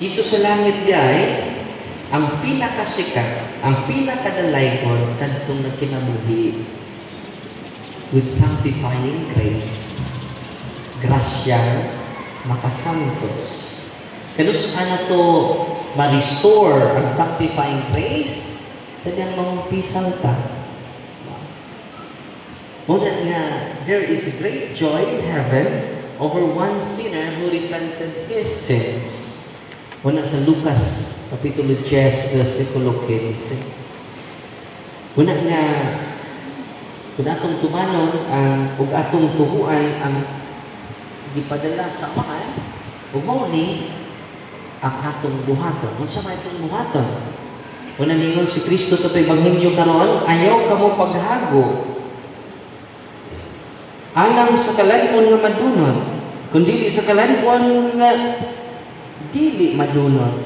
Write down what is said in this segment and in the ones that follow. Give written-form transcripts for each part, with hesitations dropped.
Dito sa langit ay ang pinakasikat, ang pinakadalaykon kadtong nagkinabuhi with sanctifying grace. Grasya makasantos. Kanus ano to ma-restore ang sanctifying grace sa diyang mamumpisan ta. Muna nga, there is great joy in heaven over one sinner who repented his sins. Muna sa Lucas, Kapitulo 10, versikulo 15. Muna nga, kung atong tumanon, kung atong tuhuan ang gipadala sa mahal, ug mao ni ang atong buhaton. Kung sa may itong buhaton, kung naningon si Kristo sa Ebanghelyo karon, ayaw ka mo paghago. Alang sa kalangon nga madunot, kundi sa kalangon nga dili madunot,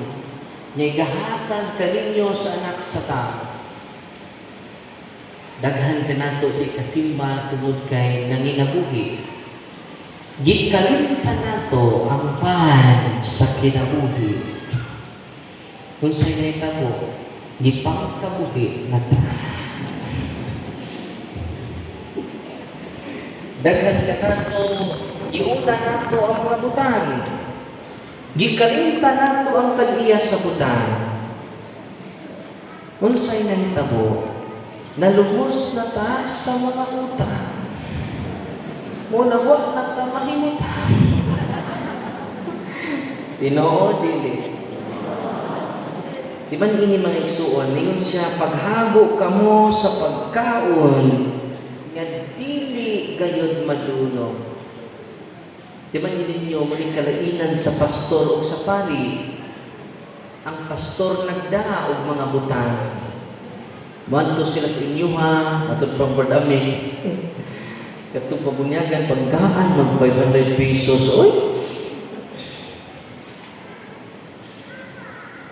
nga gahatag kaninyo sa anak sa tao. Daghan ka nato di kasimba tungod kay nanginabuhi. Gikalimtan nato ang pan sa kinabuhi. Kung sa'y naitabo, gipangkabuhi na ta. Daghan ka nato, giuna nato ang mga butang. Gikalimtan nato ang tag-iya sa butang. Kung sa'y naitabo, nalubos na ta sa mga utang. Muna wag na ta mahimutan. Tinoo, dili. Di ba ini mga igsuon, ningon siya, paghabo kamo sa pagkaon, nga dili gayod madunong. Di ba ninyo, muli kalainan sa pastor o sa pari, ang pastor nagdaa og mga butang. Manto sila sa inyo ha, matod pang bardami. Katong pabunyagan, pagkaan, mag 500 pesos. Oy!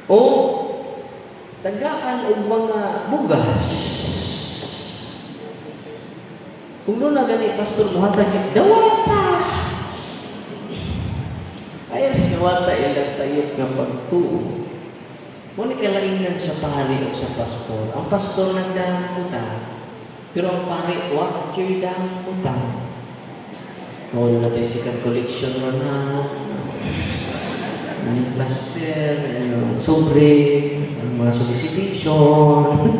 O, tagaan o mga bugas. Kung na gani, Pastor, muhatag yung dawata. Ayaw si dawata ilang sayot ng pagtuo. Muna kalainan sa pari o sa pastor. Ang pastor nagdamutan. Pero ang pare, wag kayo dang utang. Muna natin sikat collection na ang plaster, sobre, ang mga solicitation.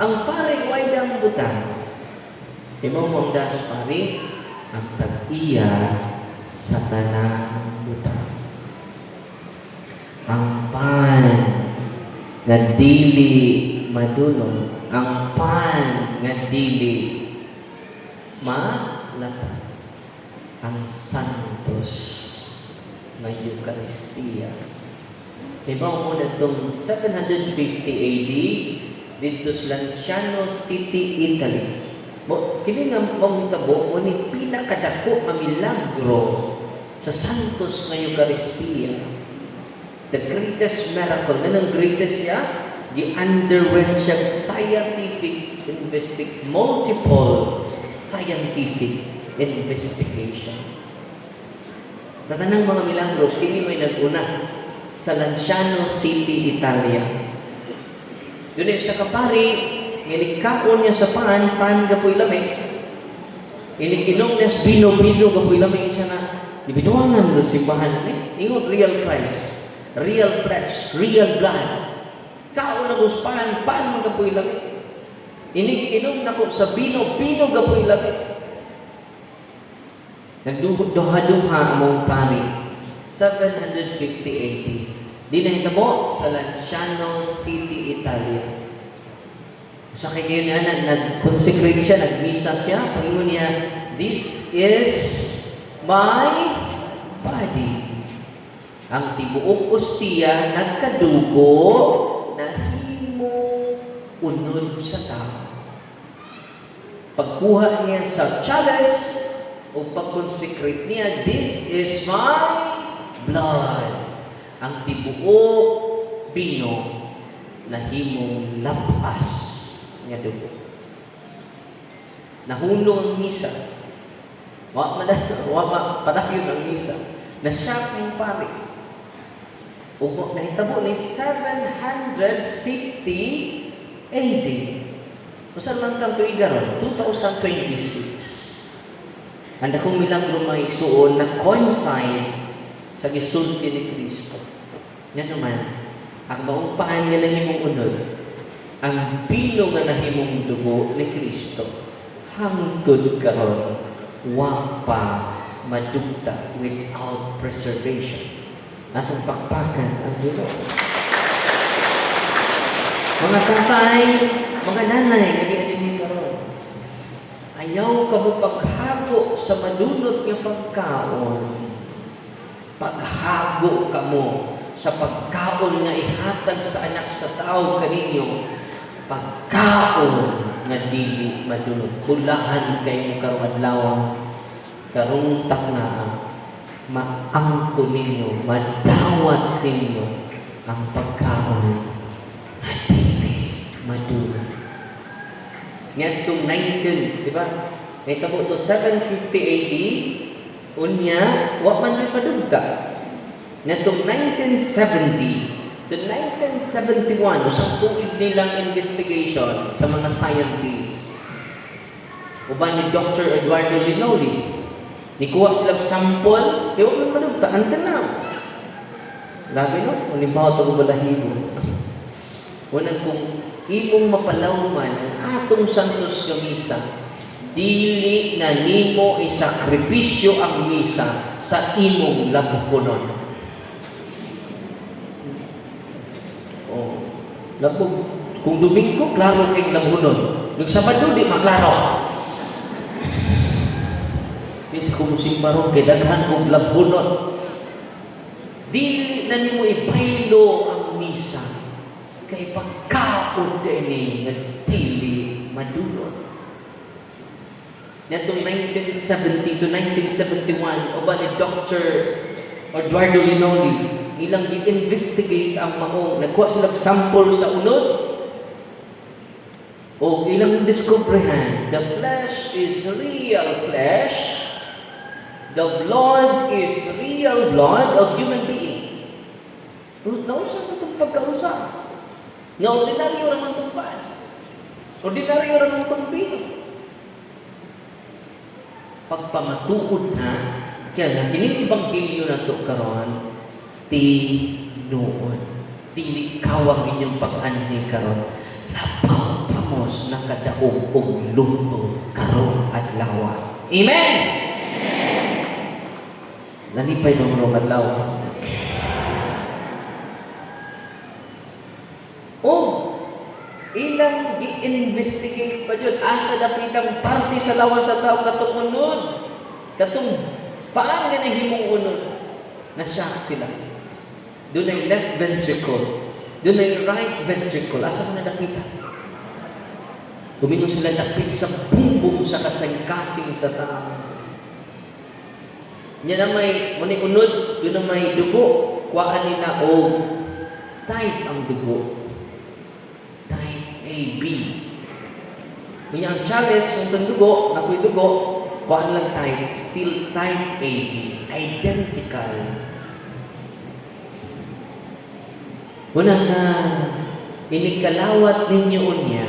Ang pare, wag dang utang. Imaw mong das pare, ang tag-iya sa tanang utang. Ang pan na dili madunong, ang pan nga dili malata, ang santos nga Eucharistia. Ibaw mo na itong 750 AD dito sa Lanciano City, Italy. Kini nga mamutabo mo ni pinakadako nga milagro sa santos nga Eucharistia. The greatest miracle. Anong greatest siya? Gi-underwent siya scientific multiple scientific investigation. Sa tanang mga milagros, kini may nag-una sa Lanciano City, Italia. Doon sa kapari, nilikaon niya sa pan gapoy lamig. Inikinom niya sa bino gapoy lamig siya na ibinuangan ng simbahan. Ingon, real Christ, real flesh, real blood. Kao na guspahan, pan gapoy lamig. Inikinom na ko sa bino gapoy lamig. Nagduha-duha among pari. 750 AD. Di na hitabo sa Lanciano City, Italia. Sa kanya na nag-consecrate siya, nag-misa siya. Pag-iwan niya, this is my body. Ang tibuok ostiya nagkadugo na himo unod sa tao. Pagkuha niya sa chalice o pag-consecrate niya, this is my blood. Ang tibuok bino na himong lapas nga dugo. Nahuno ang misa. Wa padayon ang misa. Na siya ang pari. Ug nahitabo ni 750 AD. Usa man kang tuiga ron, 2026. Anda kong milagro may isuon na coincide sa gisulti ni Kristo. Yan naman, ang maumpahan nga nahimong unod, ang pino nga nahimong dugo ni Kristo, hangtod karon wa pa madugta without preservation. Atong pakpakan ang dugo. Mga tatay, mga nanay, nag-ianimi karon. Ayaw ka mo paghago sa madunot nga pagkaon. Paghago ka mo sa pagkaon nga ihatag sa anak sa tao kaninyo. Pagkaon nga dili madunot. Bulahan kayo karong adlaw, karong takna, maangko ninyo, madawat ninyo ang pagkaon nga dili madunot. Nga itong 19, di ba? May tabo ito 750 AD, unya, wa man may padugta. Nga itong 1970 to 1971, usang tuig nilang investigation sa mga scientists. Uban ni Dr. Eduardo Linoli, nikuha silang sample, di wa man padugta, antan na. Labi no? Ulimbawa ito balahibo. Unang kung imong mapalawman ang atong santos nga misa, dili na nimo isakripisyo ang misa sa imong labukonon. Oh, labog. Kung Domingo, klaro kay labukonon. Nung Sabado, di maklaro. Bis kung simbaron kay daghan kong labukonon. Dili na nimo ibaylo ang misa. Kay pagkaon din nga dili madulot. Netong 1970 to 1971, uban ni Dr. Eduardo Linoli, ilang i-investigate ang maong. Nagkuha silang sample sa unod, o ilang diskubrihan, the flesh is real flesh, the blood is real blood of human being. Nausa na itong pagkausap. Nga ordinaryo ramang tumpaan. Ordinaryo ramang tumpino. Pagpamatuod na, kaya na kinibangkilyo na ito karon, tinuod. Dili kawang inyong pag-anhi karon. Lapaw pamos na kadaog og luto karon adlaw. Amen! Nalipay ng rong adlaw. Ilang gi-investigate pa dyan, asa dapitang parte sa lawas sa tao katong unod. Katong paan nga nahimong unod. Na-shock sila. Doon ay left ventricle. Doon ay right ventricle. Asa mo na dapita? Guminong sila dapit sa bumbong sa kasing-kasing sa tao. Yan na may unod, doon na may dugo. Kuhaan nila o type ang dugo. AB. Kung ang chalice, kung dugo, ako'y dugo, kuhaan lang type, still type AB. Identical. Unang inikalawat ninyo unya,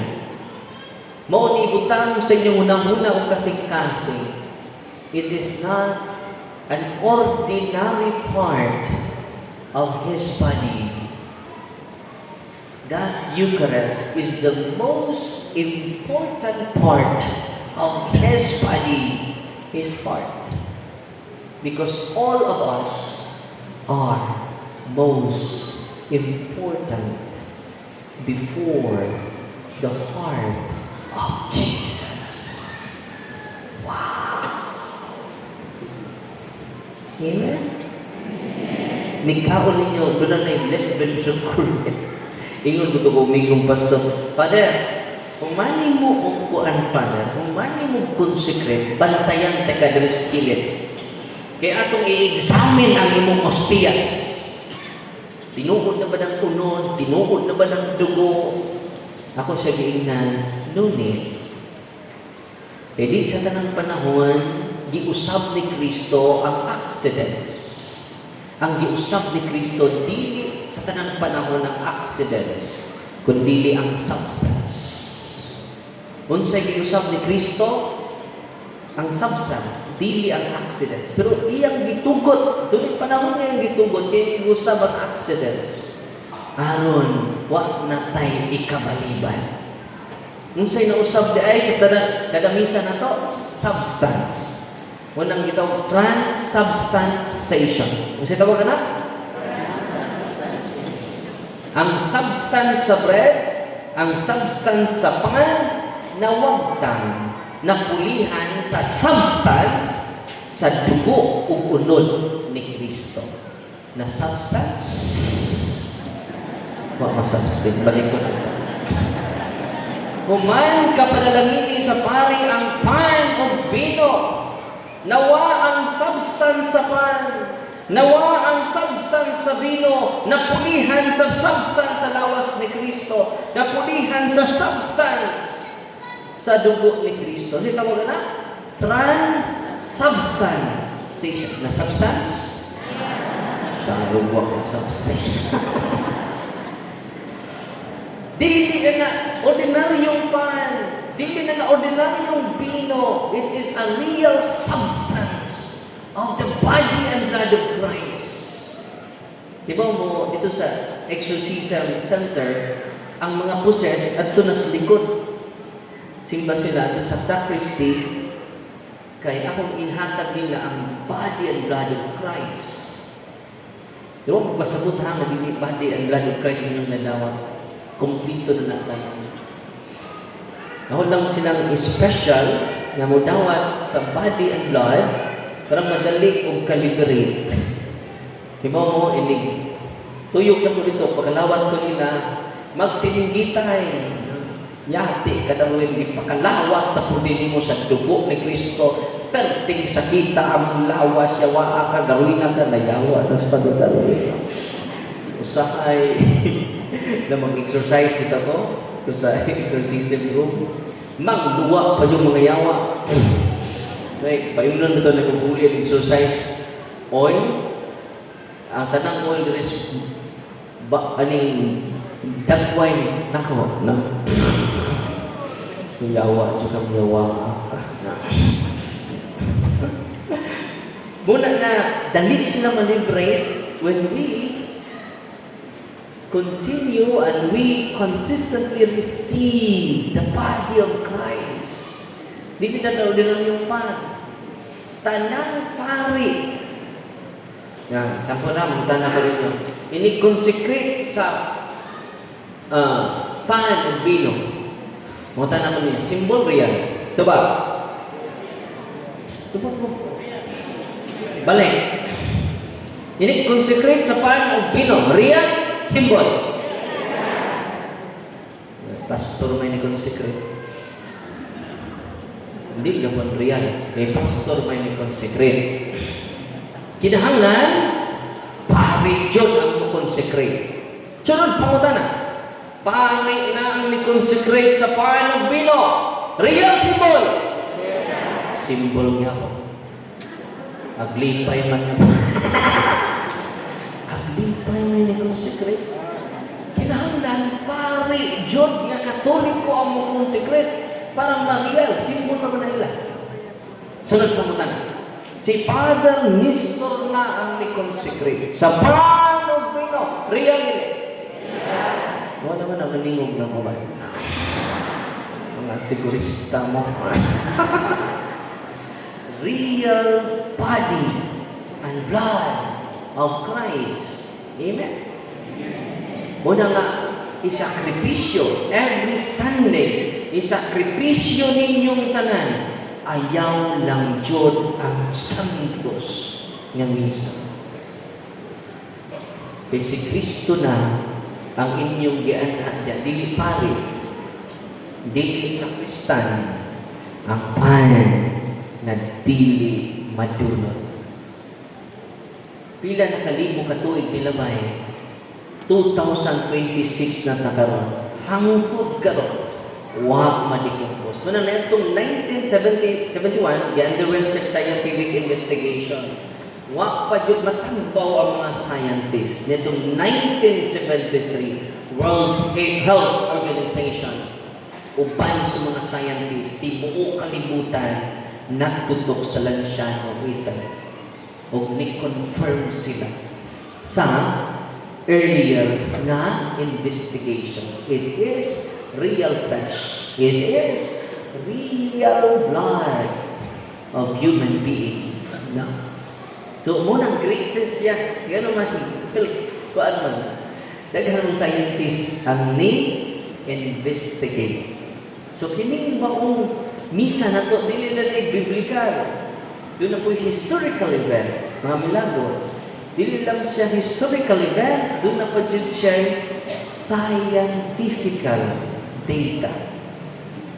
maunibutang sa inyong unang-una o kasing-kasing, it is not an ordinary part of His body. That Eucharist is the most important part of His body, His part. Because all of us are most important before the heart of Jesus. Wow! Amen? Nikaon ninyo, doon na yung left ventricle. Ingon ko ko umingong pastor, Father, kung mani mo kuan Father, kung mani mo consecrate, bantayan ta ka sa kilid. Kaya atong i-examine ang imong ostias. Tinuod na ba ng unod? Tinuod na ba ng dugo? Ako siya giingnan, nunit. E di sa tanang panahon, giusab ni Kristo ang accidents. Ang giusab ni Kristo, dili sa tanang panahon ng accidents, kundi ang substance. Unsay giusab ni Kristo, ang substance, dili ang accidents. Pero iyang gitugot, tuloy panahon niya yung gitugot, kaya giusab ang accidents. Aron, wa na tay ikabaliban. Unsay nausab di ay sa kada misa na to, substance. Unang gitawag transubstantiation. Unsay tawag na? Ang substance sa bread, ang substance sa pan, nawagtang, napulihan sa substance sa dugo ug unod ni Kristo. Na substance? Wa ma-substance. Balik ko na. Human kapanalangin sa pari ang pan o bino. Nawa ang substance sa pan. Nawa ang substance sa bino. Napulihan sa substance sa lawas ni Kristo. Napulihan sa substance sa dugo ni Kristo. Kasi tawag na? Transubstantiation. Na substance? Saruwa ko substance. Dili na ordinaryong pan. Dili na ordinaryong bino. It is a real substance of the body and blood of Christ. Diba mo, dito sa exorcism center, ang mga possessed at na sa likod. Simba sila sa sacristy, kay akong inhatag nila ang body and blood of Christ. Diba mo, pasabot ha, naging body and blood of Christ inyong nalawa. Kumpleto na natin. Ako lang silang special na mudawat sa body and blood para madali kong kaliberate. Diba mo, inig. Tuyok na ko dito, pagkalawat ko nila, magsilinggitay. Yati, kadawin, ipakalawat na po din mo sa dugo ni Kristo. Perting sakita ang lawas, yawa ka, gawin na ka, nayawa, tapos pagdadalawin. Usahay na mag-exercise dito ko sa exorcism room. Magduwa pa yung mga yawa. Okay, payunan ito nagpupuli ang exercise. Oil. Ang tanang oil is aning dagway. Nako, na. Yawa, tsaka yawa. Muna na, dali sila malibrate when we continue and we consistently receive the body of Christ. Hindi na daw din yung pan. Tanang pari. Yan, sampo na, magtana pa rin yun. Ini-consecrate sa pan o bino. Magtana pa rin yun. Symbol ba yan? Ito ba? Ito ba mo? Balik. Ini-consecrate sa pan o bino. Riyan? Symbol. Pastor may ni-consecrate. Hindi naman real. May pastor may ni-consecrate. Kinahanglan, pari Diyos ang consecrate. Sunod, pangutana. Pari na ang ni-consecrate sa pan o bino. Real symbol. Symbol niya po. Aglipay man niya po. Aglipay may ni-consecrate. Kinahanglan, pari, Diyod nga Katoliko ang mo-consecrate para ma-real. Simbol naman na nila. Sunod pamutan. Si Father Nestor na ang ni-consecrate. Sa paano bino? Real nila. Wala naman ang maningog na mga mga sigurista mo. Real body and blood of Christ. Amen? Muna nga, isakripisyo. Every Sunday, isakripisyo ninyong tanan. Ayaw lang Diyod ang santos ng misa. Si Kristo na ang inyong gianad. Dili pari, dili sa Kristan, ang pan na dili madunod. Pila na kalibo katuig nilabay, 2026 na nakaroon. Hangtod karon, wa madikumpos. Muna na itong 1971, gi-underwent sa scientific investigation. Wa pa jud matagbaw ang mga scientists nitong 1973 World Health Organization uban sa mga scientists tibuok kalibutan nagtutok sa lansyano Italy ug ni-confirm sila sa earlier na investigation. It is real flesh. It is real blood of human being. No? So, munang greatest siya. Gano'n man. Kuan man. Daghang scientist ang ni-investigate. So, kining baong misa na to, dili na biblikal. Doon na po historical event, mga milagro. Dili lang siya historical event, doon na po dyan siya scientifical data.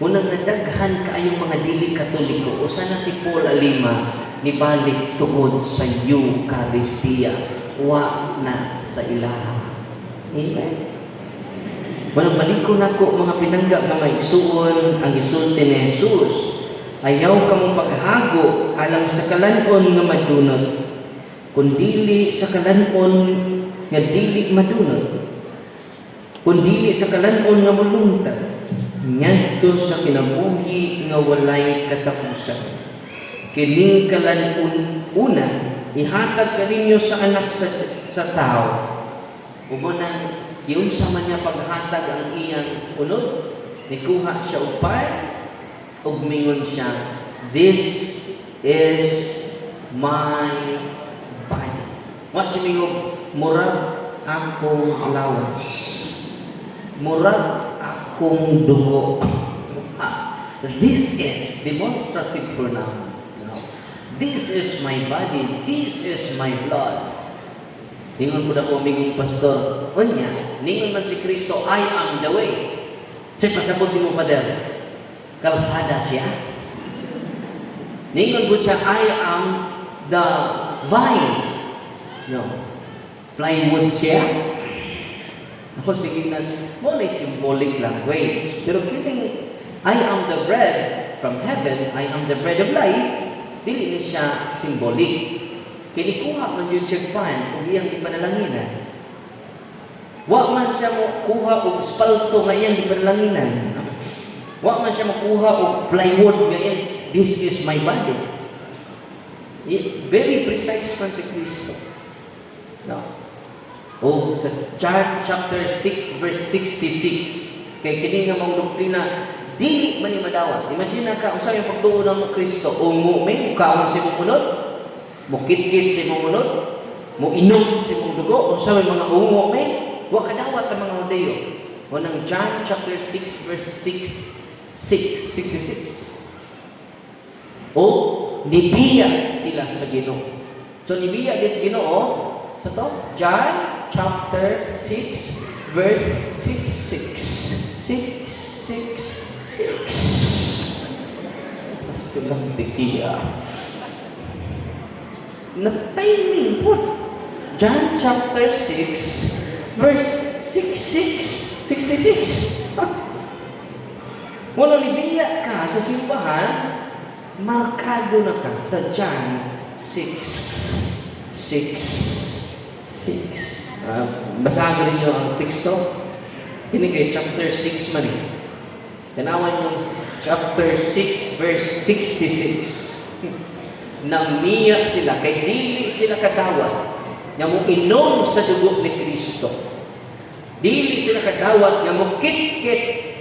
Unang nadaghan kaayong mga dili katoliko, usa na si Paul Alima, nibalik tungod sa Eucharistia, wa na sa ilaha. Amen. Walang maliko na ko mga pinangga mga igsuon ang isulti ni Jesus. Ayaw ka mong paghago alang sa kalanon nga madunot. Kundili sa kalanon nga dili madunot. Kundili sa kalanon nga mulungtad. Ngadto sa kinabuhi nga walay katapusan. Kining kalanon una ihatag kaninyo sa anak sa tao. Umunang yun sa man niya paghatag ang iyang unod, nikuha siya upay, ug mingon siya, this is my body. Wa si mingog, murag akong allowance. Murag akong dugo. This is demonstrative pronoun. This is my body. This is my blood. Ningon po na po aming pastor, unya, ningon man si Kristo, I am the way. Say, pasabot mo, Father, kalsada siya. Ningon po siya, I am the vine. No. Plywood siya. Ako, sige na, mo na symbolic language. Pero kining, I am the bread from heaven, I am the bread of life, dili siya symbolic. Kinikuha man yung checkpoint kung iyang ipanalanginan. Wa man siya mo kuha og espalto nga iyang ipanalanginan. Wa man siya makuha og plywood nga iyang, this is my body. Very precise man si Kristo. No. O sa John chapter 6 verse 66, kay kini nga mga doktrina dili man ni madawat. Imagine ka unsa yung pagtuo ng Kristo, ungo may kaon si munod. Mukit-kit si mong unod, mo inom si mong dugo, kung sa mga ungo may, huwag kadawat ang mga Hodeo. O ng John chapter 6 verse 66. O, nibiya sila sa Ginoo. So, nibiya din sa Ginoo, sa to, John chapter 6 verse 66. 666. Mas tulang tikiya. Na-timing po. John chapter 6 verse 66. Wala libiya ka sa simbahan, markado na ka sa John 6. Basahin rin nyo ang teksto. Hindi kayo chapter 6 man eh. Tanawan yung chapter 6 verse 66. Namiya sila, kay dili sila kadawat nga mo inom sa dugo ni Kristo. Dili sila kadawat nga mo kit-kit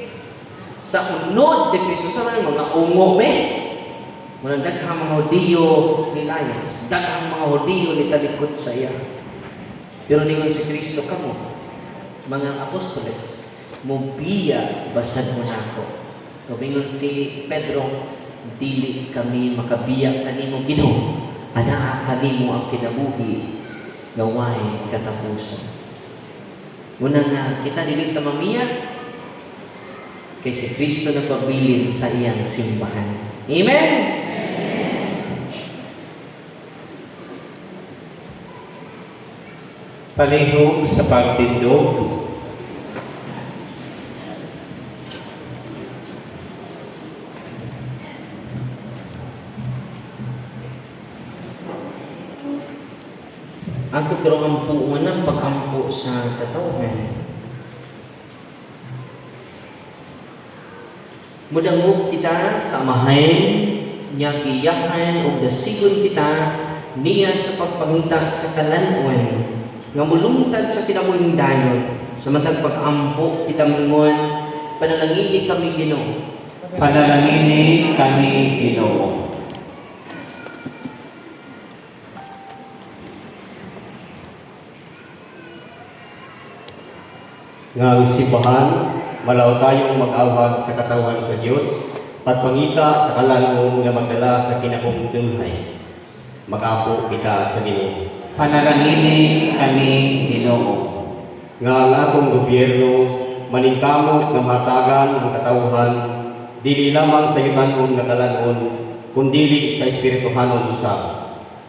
sa unod ni Kristo. Sa mga ungo muna daghang mga Hodeo ni layas, daghang mga Hodeo ni talikod sa iya. Pero ningon si Kristo kamo, mga apostoles, mubiya basad mo na ako. Kabingon si Pedro, dili kami makabiyak kanimo Ginoo, anaa kanimo ang kinabuhi nga way katapusan. Una nga kita dili ta mamiya kay si Kristo na pabilin sa iyang simbahan. Amen. Palihog sa pagtindog. Ato pero ampo nga na pag-ampo sa katawhan. Mudangog kita sa amahin, niya kiyakan o dasigon kita niya sa pagpangita sa kalanwan nga mulungtad sa kinabuhing dayon sa matag pag-ampo kita mingon panalangini kami Ginoo. Panalangini kami, Ginoo. Nga ang simbahan, malaw tayong mag-awhag sa katawan sa Diyos, pagpangita sa kalalong nga magdala sa kinapumtunhay. Mag-apo kita sa Ginoo. Panalangini kami, Ginoo. Nga ang atong gobyerno, maningkamot nga matagan ang katawhan, dili lamang sa yunanon nga kalanon, kundi sa espirituhanon usab.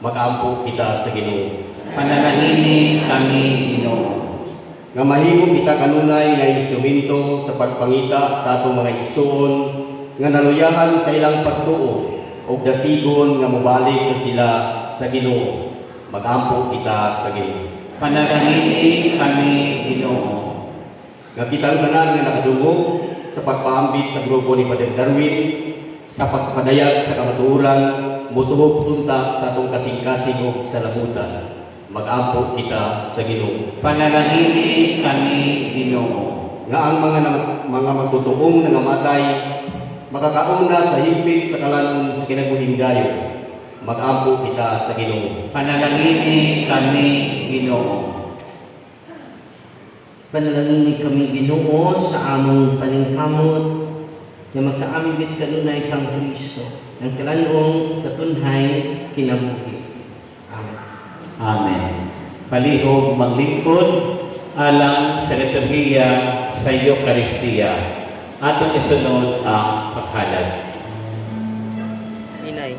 Mag-apo kita sa Ginoo. Panalangini kami, Ginoo. Nga mahimo kita kanunay nga instrumento sa pagpangita sa atong mga igsoon nga naluyahan sa ilang pagtuo ug dasigon nga mobalik na sila sa Ginoo. Mag-ampo kita sa Ginoo. Panalangini kami, Ginoo. Nga kitang tanan nga nakadungog sa pagpaambit sa grupo ni Padre Darwin sa pagpadayag sa kamatuoran mutuhog punta sa atong kasing-kasing ug sa labutan. Mag-ampo kita sa Ginoo. Panalangini kami, Ginoo. Nga ang mga magtutuong nangamatay makakauna sa higpit sa kalanon sa kinabuhing dayon. Mag-ampo kita sa Ginoo. Panalangini kami, Ginoo. Panalangini kami Ginoo sa among paningkamot nga magkaambit kanunay kang Kristo ang kalanong sa tunhay kinabuhi. Amen. Amen. Palihog maglingkod alang sa liturhiya sa Eucharistia. Atong isunod ang paghalad. Hinay.